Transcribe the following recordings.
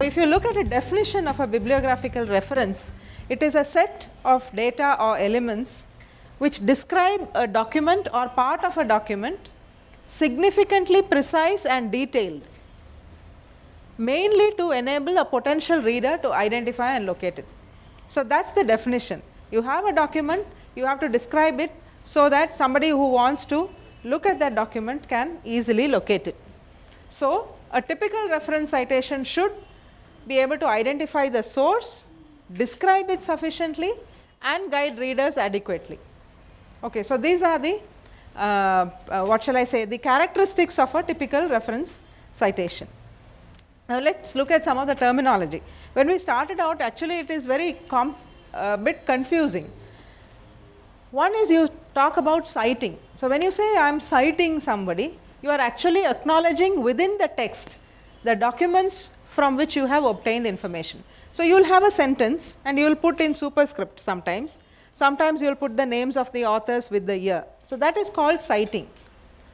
If you look at a definition of a bibliographical reference, it is a set of data or elements which describe a document or part of a document significantly precise and detailed, mainly to enable a potential reader to identify and locate it. So, that is the definition. You have a document, you have to describe it so that somebody who wants to look at that document can easily locate it. So, a typical reference citation should be able to identify the source, describe it sufficiently and guide readers adequately. Okay, so, these are the what shall I say, the characteristics of a typical reference citation. Now, let us look at some of the terminology. When we started out, actually it is very bit confusing. One is you talk about citing. So, when you say I am citing somebody, you are actually acknowledging within the text the documents from which you have obtained information. So, you will have a sentence and you will put in superscript sometimes. Sometimes you will put the names of the authors with the year. So, that is called citing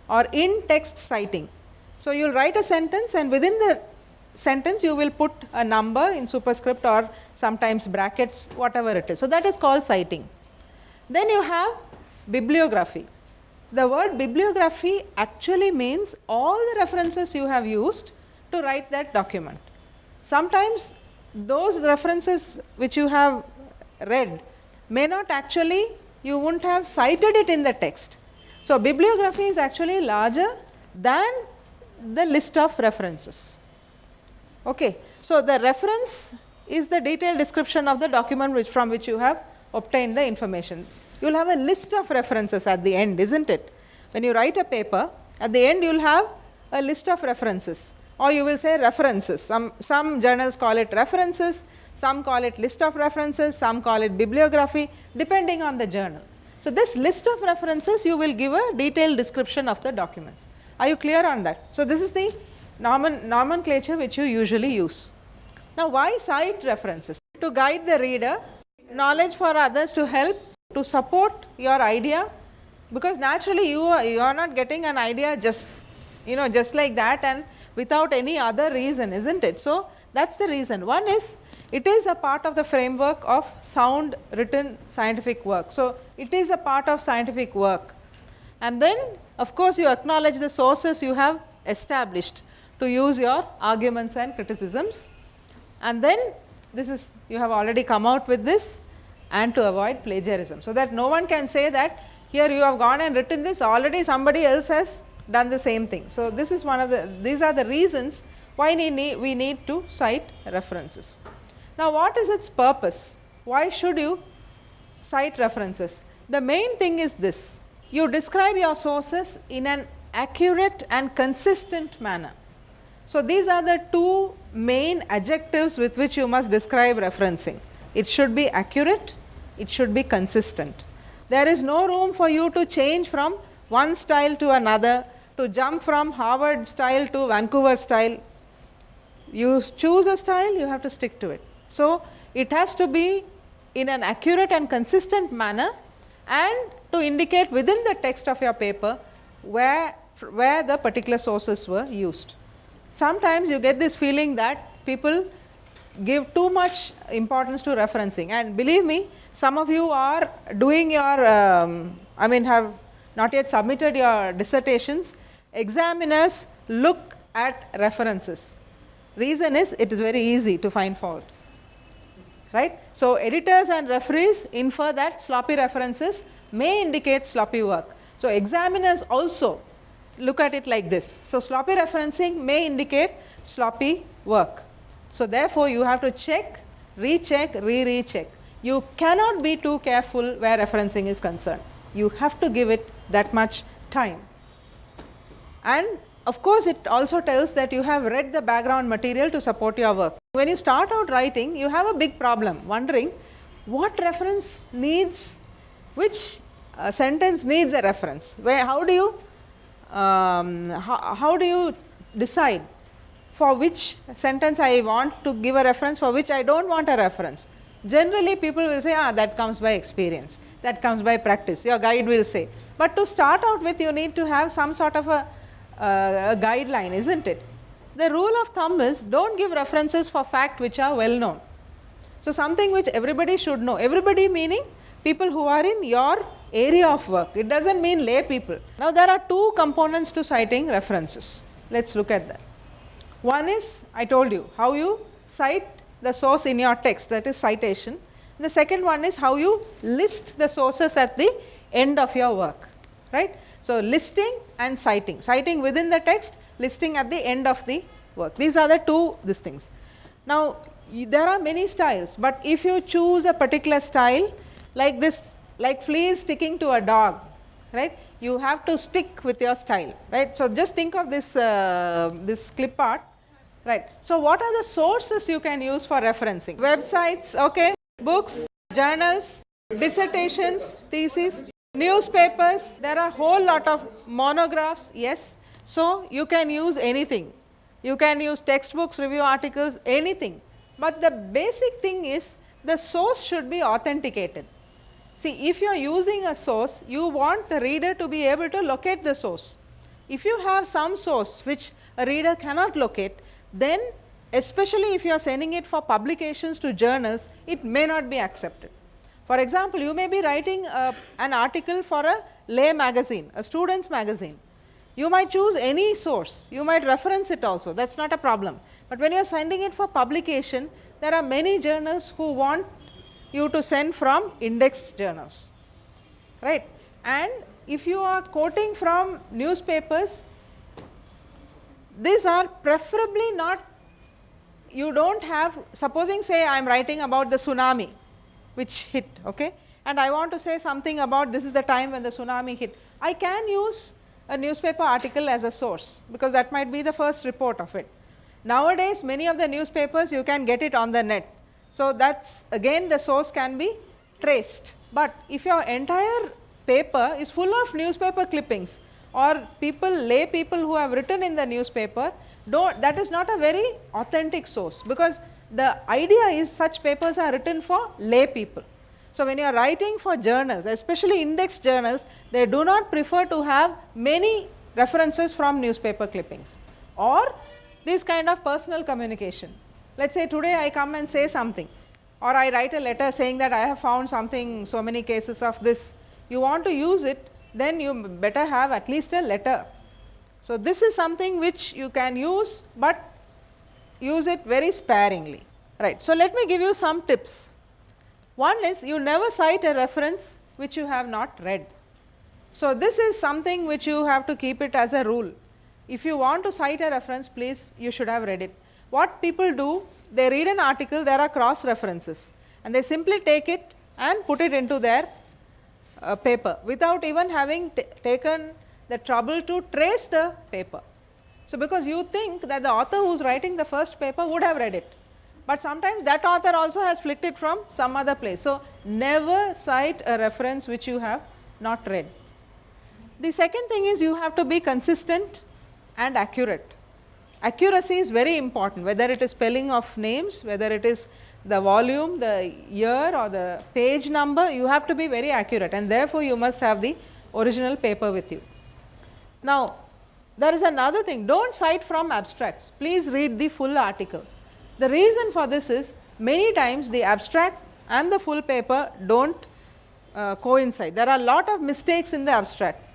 or in text citing. So, you will write a sentence and within the sentence you will put a number in superscript or sometimes brackets, whatever it is. So, that is called citing. Then you have bibliography. The word bibliography actually means all the references you have used to write that document. Sometimes those references which you have read may not actually, you would not have cited it in the text. So, bibliography is actually larger than the list of references. Okay. So, the reference is the detailed description of the document from which you have obtained the information. You will have a list of references at the end, is not it? When you write a paper, at the end you will have a list of references, or you will say references. Some journals call it references, some call it list of references, some call it bibliography, depending on the journal. So, this list of references you will give a detailed description of the documents. Are you clear on that? So, this is the nomenclature which you usually use. Now, why cite references? To guide the reader, knowledge for others, to help, to support your idea, because naturally you are not getting an idea just like that and without any other reason, is not it? So, that is the reason. One is, it is a part of the framework of sound written scientific work. So, it is a part of scientific work, and then of course, you acknowledge the sources you have established to use your arguments and criticisms, and then this is, you have already come out with this, and to avoid plagiarism. So, that no one can say that here you have gone and written this, already somebody else has done the same thing. So, this is one of the, these are the reasons why we need to cite references. Now, what is its purpose? Why should you cite references? The main thing is this: you describe your sources in an accurate and consistent manner. So, these are the two main adjectives with which you must describe referencing. It should be accurate, it should be consistent. There is no room for you to change from one style to another, to jump from Harvard style to Vancouver style. You choose a style, you have to stick to it. So, it has to be in an accurate and consistent manner, and to indicate within the text of your paper where the particular sources were used. Sometimes you get this feeling that people give too much importance to referencing, and believe me, some of you are doing your have not yet submitted your dissertations. Examiners look at references. Reason is, it is very easy to find fault, right? So, editors and referees infer that sloppy references may indicate sloppy work. So, examiners also look at it like this. So, sloppy referencing may indicate sloppy work. So, therefore, you have to check, recheck, recheck. You cannot be too careful where referencing is concerned. You have to give it that much time. And of course, it also tells that you have read the background material to support your work. When you start out writing, you have a big problem wondering what reference needs, which sentence needs a reference. How do you decide for which sentence I want to give a reference, for which I do not want a reference? Generally, people will say, that comes by experience, that comes by practice, your guide will say. But to start out with, you need to have some sort of a guideline, is not it? the rule of thumb is don't give references for fact which are well known. So, something which everybody should know, everybody meaning people who are in your area of work, it does not mean lay people. Now, there are two components to citing references, let us look at that. One is, I told you, how you cite the source in your text, that is citation. The second one is how you list the sources at the end of your work, right. So, listing and citing, citing within the text, listing at the end of the work, these are the two things. Now, there are many styles, but if you choose a particular style like this, like fleas sticking to a dog, right, you have to stick with your style, right. So, just think of this, this clip art, right. So, what are the sources you can use for referencing? Websites, okay, books, journals, dissertations, theses, newspapers, there are a whole lot of monographs, yes. So, you can use anything, you can use textbooks, review articles, anything, but the basic thing is the source should be authenticated. See, if you are using a source, you want the reader to be able to locate the source. If you have some source which a reader cannot locate, then especially if you are sending it for publications to journals, it may not be accepted. For example, you may be writing an article for a lay magazine, a student's magazine. You might choose any source, you might reference it also, that is not a problem. But when you are sending it for publication, there are many journals who want you to send from indexed journals, right. And if you are quoting from newspapers, these are preferably not, you do not have, supposing say I am writing about the tsunami which hit, okay, and I want to say something about this is the time when the tsunami hit, I can use a newspaper article as a source, because that might be the first report of it. Nowadays, many of the newspapers you can get it on the net. So, that is again the source can be traced, but if your entire paper is full of newspaper clippings or people, lay people who have written in the newspaper, that is not a very authentic source, because the idea is such papers are written for lay people. So, when you are writing for journals, especially indexed journals, they do not prefer to have many references from newspaper clippings or this kind of personal communication. Let us say today I come and say something, or I write a letter saying that I have found something, so many cases of this, you want to use it, then you better have at least a letter. So, this is something which you can use, but use it very sparingly, right. So, let me give you some tips. One is, you never cite a reference which you have not read. So, this is something which you have to keep it as a rule. If you want to cite a reference, please, you should have read it. What people do, they read an article, there are cross references, and they simply take it and put it into their paper without even having taken the trouble to trace the paper. So, because you think that the author who is writing the first paper would have read it, but sometimes that author also has flicked it from some other place. So, never cite a reference which you have not read. The second thing is, you have to be consistent and accurate. Accuracy is very important, whether it is spelling of names, whether it is the volume, the year or the page number, you have to be very accurate, and therefore, you must have the original paper with you. Now, there is another thing, do not cite from abstracts, please read the full article. The reason for this is, many times the abstract and the full paper do not coincide. There are a lot of mistakes in the abstract.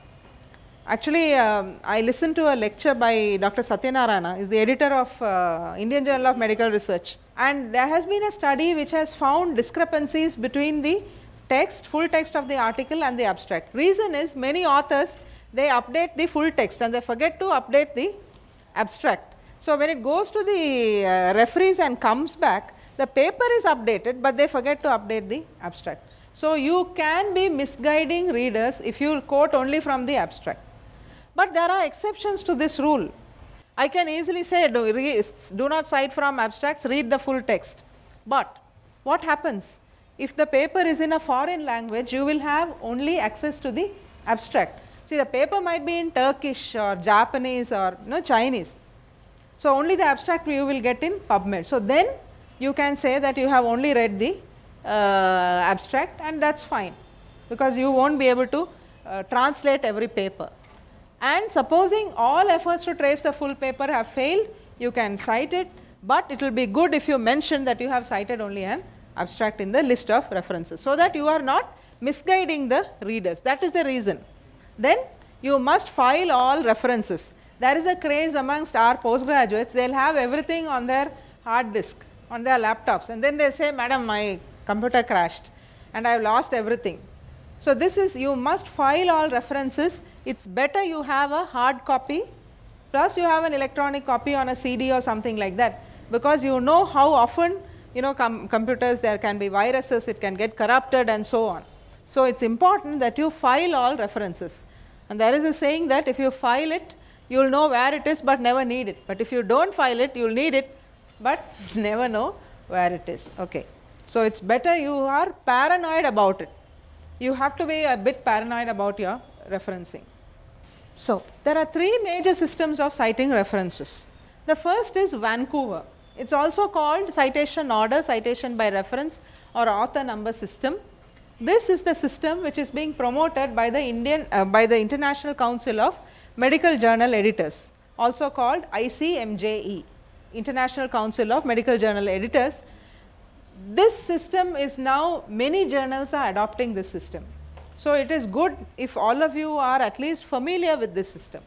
Actually, I listened to a lecture by Dr. Satyanarayana, is the editor of Indian Journal of Medical Research, and there has been a study which has found discrepancies between the text, full text of the article and the abstract. Reason is, many authors, they update the full text and they forget to update the abstract. So, when it goes to the referees and comes back, the paper is updated, but they forget to update the abstract. So, you can be misguiding readers if you quote only from the abstract. But there are exceptions to this rule. I can easily say, do not cite from abstracts, read the full text. But what happens? If the paper is in a foreign language, you will have only access to the abstract. See, the paper might be in Turkish or Japanese or Chinese. So, only the abstract you will get in PubMed. So, then you can say that you have only read the abstract, and that is fine, because you will not be able to translate every paper. And supposing all efforts to trace the full paper have failed, you can cite it, but it will be good if you mention that you have cited only an abstract in the list of references, so that you are not misguiding the readers. That is the reason. Then you must file all references. There is a craze amongst our postgraduates, they will have everything on their hard disk, on their laptops, and then they say, madam, my computer crashed and I have lost everything. So, this is, you must file all references. It is better you have a hard copy plus you have an electronic copy on a CD or something like that, because you know how often, you know, computers, there can be viruses, it can get corrupted and so on. So, it is important that you file all references, and there is a saying that if you file it, you will know where it is but never need it, but if you do not file it, you will need it but never know where it is. Okay. So, it is better you are paranoid about it. You have to be a bit paranoid about your referencing. So, there are three major systems of citing references. The first is Vancouver. It is also called citation order, citation by reference, or author number system. This is the system which is being promoted by the International Council of Medical Journal Editors, also called ICMJE, International Council of Medical Journal Editors. This system is now, many journals are adopting this system. So, it is good if all of you are at least familiar with this system.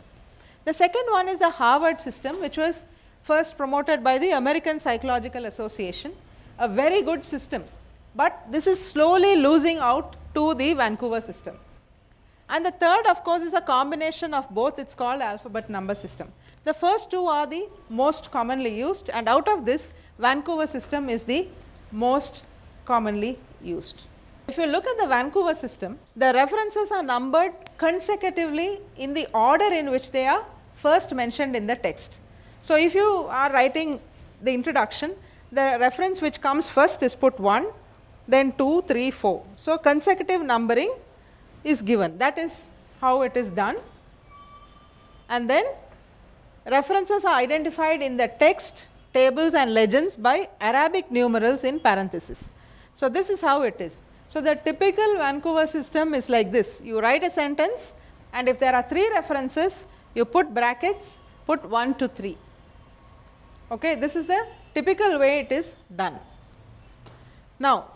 The second one is the Harvard system, which was first promoted by the American Psychological Association, a very good system, but this is slowly losing out to the Vancouver system. And the third, of course, is a combination of both. It is called alphabet number system. The first two are the most commonly used, and out of this, Vancouver system is the most commonly used. If you look at the Vancouver system, the references are numbered consecutively in the order in which they are first mentioned in the text. So, if you are writing the introduction, the reference which comes first is put 1, then 2, 3, 4. So, consecutive numbering is given. That is how it is done, and then references are identified in the text, tables and legends by Arabic numerals in parenthesis. So, this is how it is. So, the typical Vancouver system is like this: you write a sentence, and if there are 3 references, you put brackets, put 1 to 3. Okay, this is the typical way it is done. Now,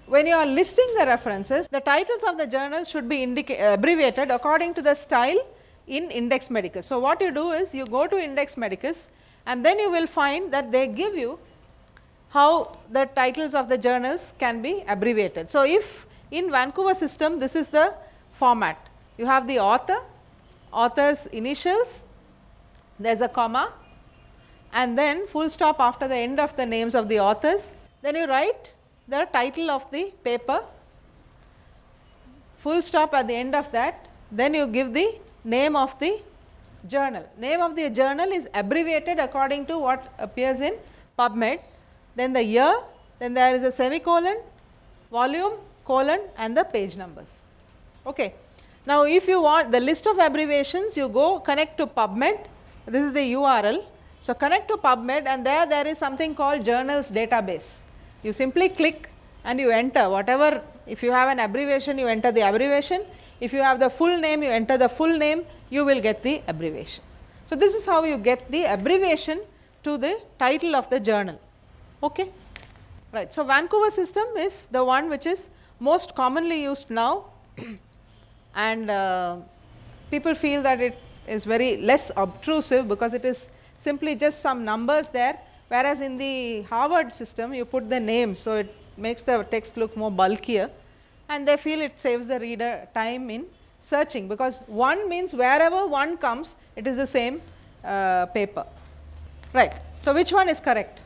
when you are listing the references, the titles of the journals should be abbreviated according to the style in Index Medicus. So, what you do is you go to Index Medicus, and then you will find that they give you how the titles of the journals can be abbreviated. So, if in Vancouver system, this is the format. You have the author, author's initials, there is a comma, and then full stop after the end of the names of the authors. Then you write the title of the paper, full stop at the end of that, then you give the name of the journal. Name of the journal is abbreviated according to what appears in PubMed, then the year, then there is a semicolon, volume, colon, and the page numbers. Okay. Now, if you want the list of abbreviations, you go connect to PubMed, this is the URL. So, connect to PubMed, and there is something called journals database. You simply click and you enter whatever, if you have an abbreviation, you enter the abbreviation. If you have the full name, you enter the full name, you will get the abbreviation. So, this is how you get the abbreviation to the title of the journal. Okay. Right. So, Vancouver system is the one which is most commonly used now, and people feel that it is very less obtrusive because it is simply just some numbers there, whereas in the Harvard system you put the name. So, it makes the text look more bulkier, and they feel it saves the reader time in searching, because one means wherever one comes, it is the same paper. Right. So, which one is correct?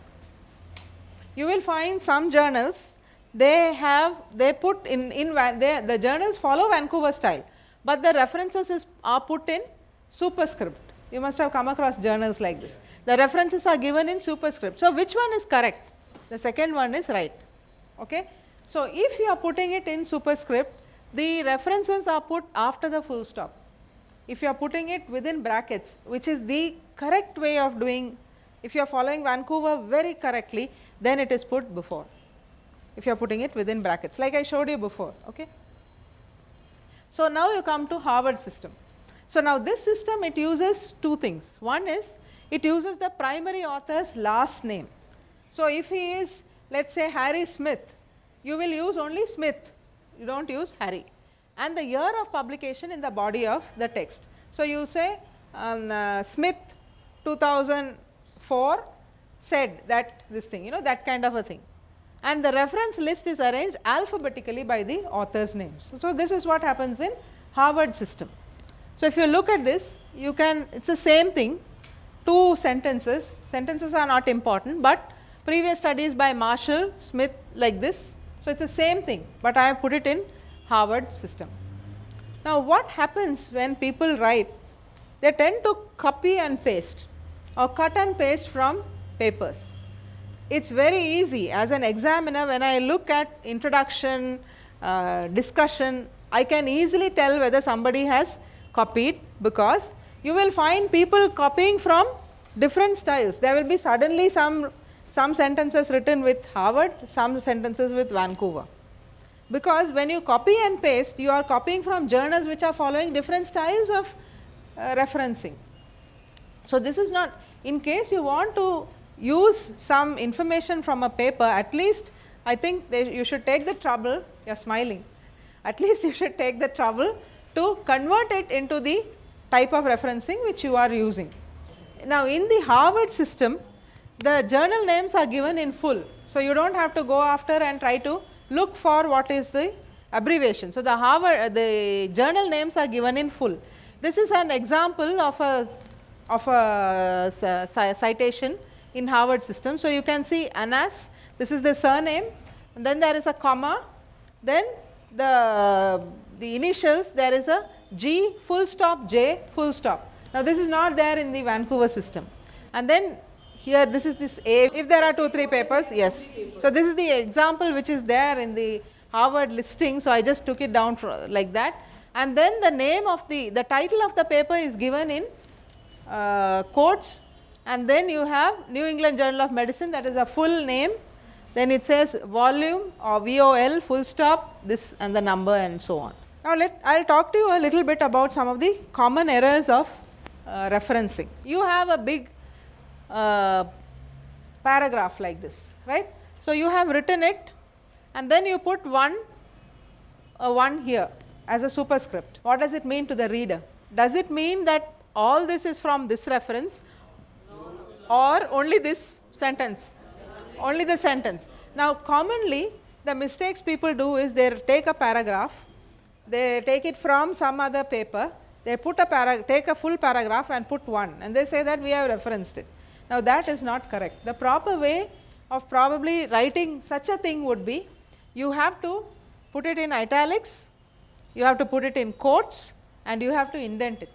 You will find some journals, they put the journals follow Vancouver style, but the references are put in superscript. You must have come across journals like this. The references are given in superscript. So, which one is correct? The second one is right. Okay. So, if you are putting it in superscript, the references are put after the full stop. If you are putting it within brackets, which is the correct way of doing, if you are following Vancouver very correctly, then it is put before. If you are putting it within brackets, like I showed you before. Okay. So, now you come to Harvard system. So, now this system, it uses two things. One is it uses the primary author's last name. So, if he is, let us say, Harry Smith, you will use only Smith, you do not use Harry, and the year of publication in the body of the text. So, you say Smith 2004 said that this thing, that kind of a thing, and the reference list is arranged alphabetically by the author's names. So, this is what happens in Harvard system. So, if you look at this, you can, it is the same thing, two sentences are not important, but previous studies by Marshall, Smith, like this. So, it is the same thing, but I have put it in Harvard system. Now, what happens when people write? They tend to copy and paste or cut and paste from papers. It is very easy as an examiner. When I look at introduction, discussion, I can easily tell whether somebody has copied, because you will find people copying from different styles. There will be suddenly some sentences written with Harvard, some sentences with Vancouver, because when you copy and paste, you are copying from journals which are following different styles of referencing. So, this is not, in case you want to use some information from a paper, at least I think you should take the trouble, you are smiling, at least you should take the trouble to convert it into the type of referencing which you are using. Now, in the Harvard system, the journal names are given in full. So, you do not have to go after and try to look for what is the abbreviation. So, the journal names are given in full. This is an example of a citation in Harvard system. So, you can see Anas, this is the surname, and then there is a comma, then the initials, there is a G full stop, J full stop. Now, this is not there in the Vancouver system, and then here this is this A, if there are 2-3 papers, yes. So, this is the example which is there in the Harvard listing. So, I just took it down like that, and then the name of the title of the paper is given in quotes, and then you have New England Journal of Medicine, that is a full name, then it says volume or VOL full stop, this and the number and so on. Now, I will talk to you a little bit about some of the common errors of referencing. You have a big paragraph like this, right. So, you have written it and then you put one here as a superscript. What does it mean to the reader? Does it mean that all this is from this reference or only this sentence? Only the sentence. Now, commonly the mistakes people do is they take a paragraph, they take it from some other paper, they put take a full paragraph and put one, and they say that we have referenced it. Now, that is not correct. The proper way of probably writing such a thing would be, you have to put it in italics, you have to put it in quotes, and you have to indent it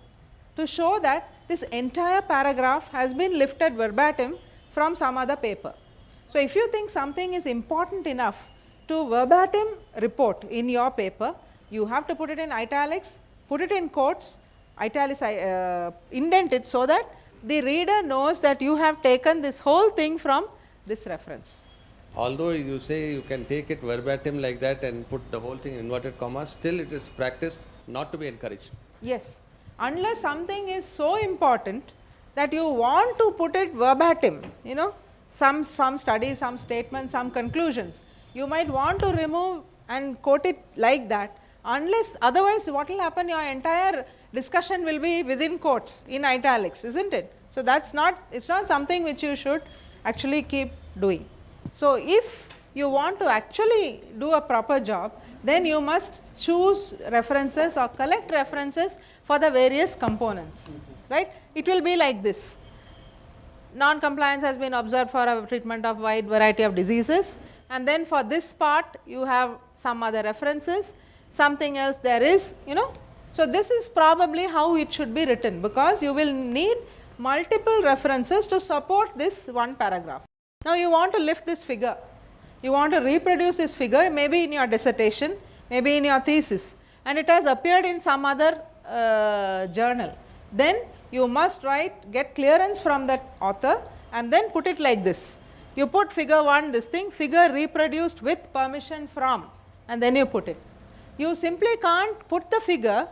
to show that this entire paragraph has been lifted verbatim from some other paper. So, if you think something is important enough to verbatim report in your paper, you have to put it in italics, put it in quotes, indent it so that the reader knows that you have taken this whole thing from this reference. Although you say you can take it verbatim like that and put the whole thing in inverted commas, still it is practice not to be encouraged. Yes, unless something is so important that you want to put it verbatim, some studies, some statements, some conclusions, you might want to remove and quote it like that, unless otherwise what will happen, your entire discussion will be within quotes in italics, isn't it? So, it's not something which you should actually keep doing. So, if you want to actually do a proper job, then you must choose references or collect references for the various components, right. It will be like this: non-compliance has been observed for a treatment of wide variety of diseases, and then for this part you have some other references, something else there is, So, this is probably how it should be written, because you will need multiple references to support this one paragraph. Now, you want to lift this figure, you want to reproduce this figure maybe in your dissertation, maybe in your thesis, and it has appeared in some other journal. Then you must get clearance from that author and then put it like this. You put figure 1, this thing, figure reproduced with permission from, and then you put it. You simply can't put the figure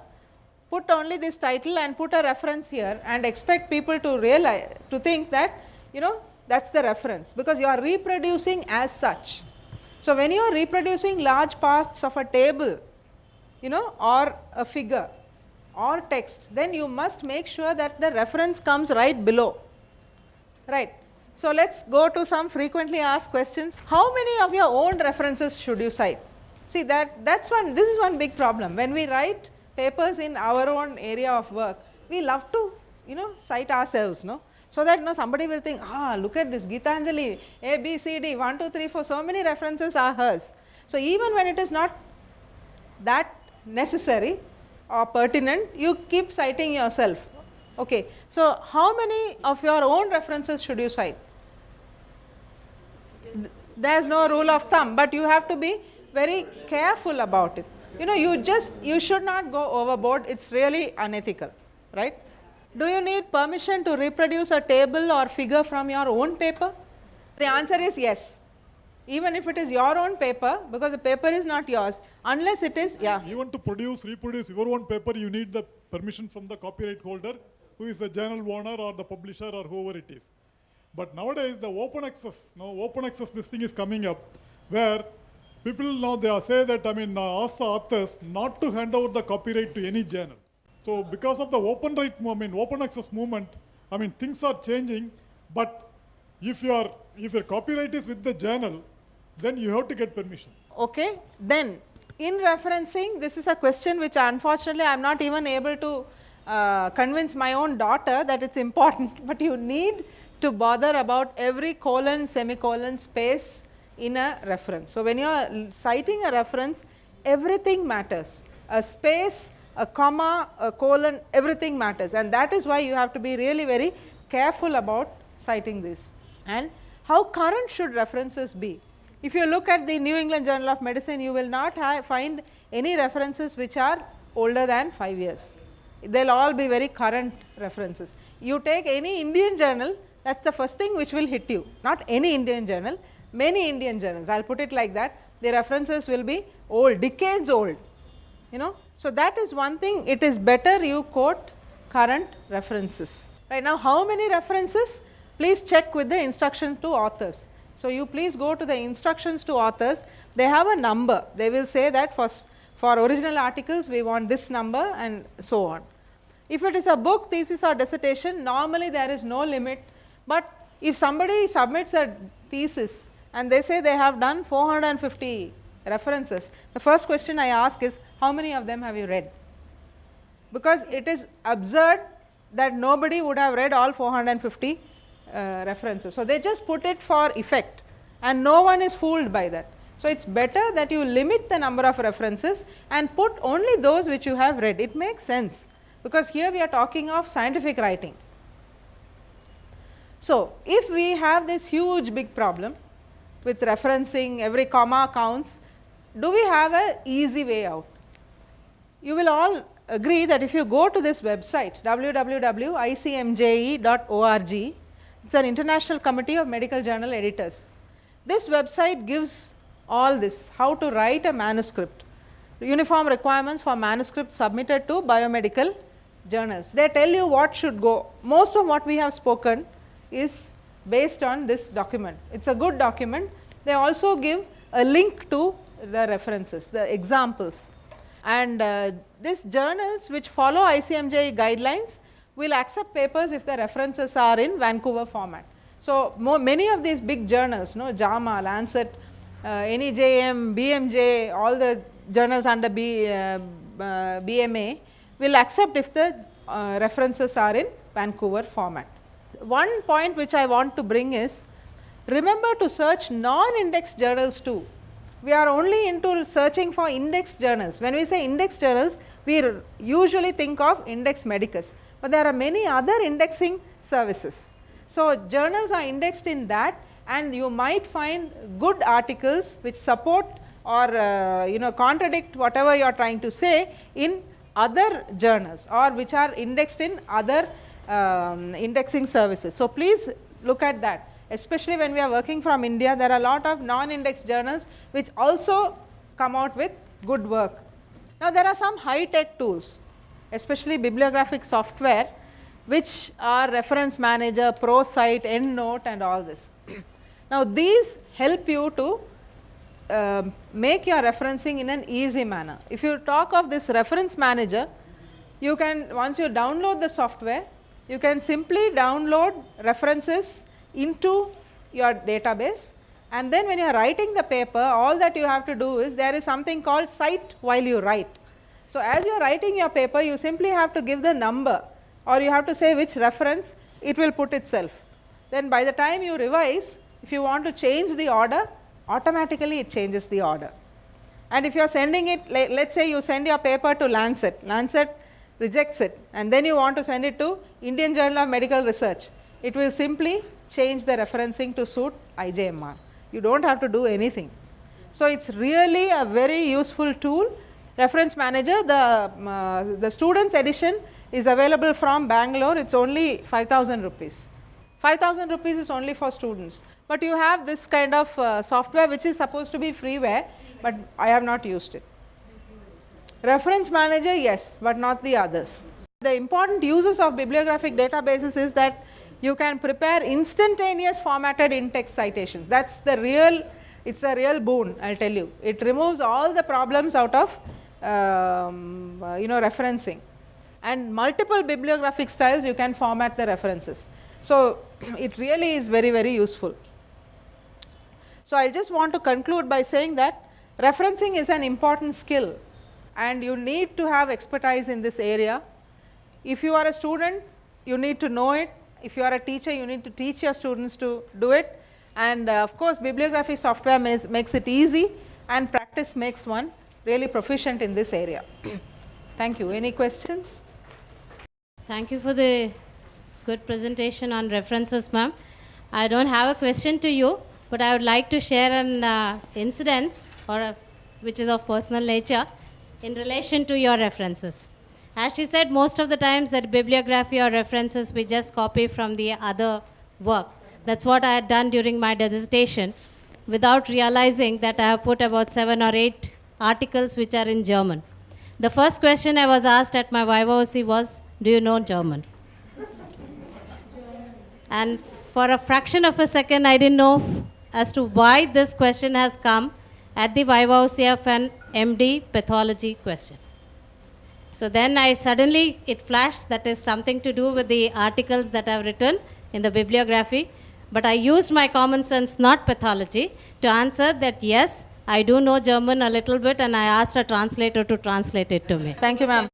put only this title and put a reference here and expect people to realize, to think that, you know, that's the reference, because you are reproducing as such. So when you are reproducing large parts of a table, you know, or a figure or text, then you must make sure that the reference comes right below, right. So let's go to some frequently asked questions. How many of your own references should you cite? See, this is one big problem. When we write papers in our own area of work, we love to, you know, cite ourselves, no, so that, you know, somebody will think, look at this Gitanjali, A, B, C, D, 1, 2, 3, 4, so many references are hers. So even when it is not that necessary or pertinent, you keep citing yourself. Okay. So how many of your own references should you cite? There is no rule of thumb, but you have to be very careful about it. You know, you should not go overboard. It's really unethical, right? Do you need permission to reproduce a table or figure from your own paper? The answer is yes. Even if it is your own paper, because the paper is not yours, unless it is, Even to reproduce your own paper, you need the permission from the copyright holder, who is the journal owner or the publisher or whoever it is. But nowadays, the open access, this thing is coming up, where people now they say that, ask the authors not to hand over the copyright to any journal. So because of the open access movement, things are changing. But if your copyright is with the journal, then you have to get permission. Okay. Then in referencing, this is a question which unfortunately I am not even able to convince my own daughter that it's important, but you need to bother about every colon, semicolon, space in a reference. So when you are citing a reference, everything matters. A space, a comma, a colon, everything matters, and that is why you have to be really very careful about citing this. And how current should references be? If you look at the New England Journal of Medicine, you will not find any references which are older than 5 years. They will all be very current references. You take any Indian journal, that is the first thing which will hit you. Not any Indian journal, many Indian journals, I will put it like that. The references will be old, decades old, you know. So that is one thing, it is better you quote current references. Right now, how many references? Please check with the instruction to authors. So you please go to the instructions to authors, they have a number, they will say that for original articles we want this number and so on. If it is a book, thesis or dissertation, normally there is no limit, but if somebody submits a thesis and they say they have done 450 references, the first question I ask is, how many of them have you read? Because it is absurd that nobody would have read all 450 references. So they just put it for effect and no one is fooled by that. So it's better that you limit the number of references and put only those which you have read. It makes sense, because here we are talking of scientific writing. So if we have this huge big problem with referencing, every comma counts, do we have an easy way out? You will all agree that if you go to this website www.icmje.org, it's an international committee of medical journal editors. This website gives all this, how to write a manuscript, uniform requirements for manuscripts submitted to biomedical journals. They tell you what should go. Most of what we have spoken is based on this document. It's a good document. They also give a link to the references, the examples. And these journals which follow ICMJ guidelines will accept papers if the references are in Vancouver format. So many of these big journals, JAMA, Lancet, NEJM, BMJ, all the journals under BMA will accept if the references are in Vancouver format. One point which I want to bring is, remember to search non-indexed journals too. We are only into searching for indexed journals. When we say indexed journals, we usually think of Index Medicus, but there are many other indexing services. So journals are indexed in that, and you might find good articles which support or contradict whatever you are trying to say in other journals, or which are indexed in other indexing services. So please look at that. Especially when we are working from India, there are a lot of non-indexed journals which also come out with good work. Now there are some high-tech tools, especially bibliographic software, which are Reference Manager, ProCite, EndNote and all this. Now these help you to make your referencing in an easy manner. If you talk of this Reference Manager, you can, once you download the software, you can simply download references into your database, and then when you are writing the paper, all that you have to do is, there is something called cite while you write. So as you are writing your paper, you simply have to give the number, or you have to say which reference, it will put itself. Then by the time you revise, if you want to change the order, automatically it changes the order. And if you are sending it, let's say you send your paper to Lancet, Lancet rejects it, and then you want to send it to Indian Journal of Medical Research, it will simply change the referencing to suit IJMR. You don't have to do anything. So it's really a very useful tool. Reference Manager, the students edition is available from Bangalore. It's only 5,000 rupees. 5,000 rupees is only for students. But you have this kind of software which is supposed to be freeware, but I have not used it. Reference Manager, yes, but not the others. The important uses of bibliographic databases is that you can prepare instantaneous formatted in-text citations. That's the real, it's a real boon, I'll tell you. It removes all the problems out of referencing. And multiple bibliographic styles, you can format the references. So it really is very, very useful. So I just want to conclude by saying that referencing is an important skill, and you need to have expertise in this area. If you are a student, you need to know it. If you are a teacher, you need to teach your students to do it. And of course, bibliography software makes it easy, and practice makes one really proficient in this area. Thank you. Any questions? Thank you for the good presentation on references, ma'am. I don't have a question to you, but I would like to share an incident which is of personal nature in relation to your references. As she said, most of the times that bibliography or references we just copy from the other work. That's what I had done during my dissertation, without realizing that I have put about 7 or 8 articles which are in German. The first question I was asked at my YYOC was, do you know German? And for a fraction of a second, I didn't know as to why this question has come at the YYOC of an MD pathology question. So then it flashed that is something to do with the articles that I've written in the bibliography. But I used my common sense, not pathology, to answer that yes, I do know German a little bit, and I asked a translator to translate it to me. Thank you, ma'am.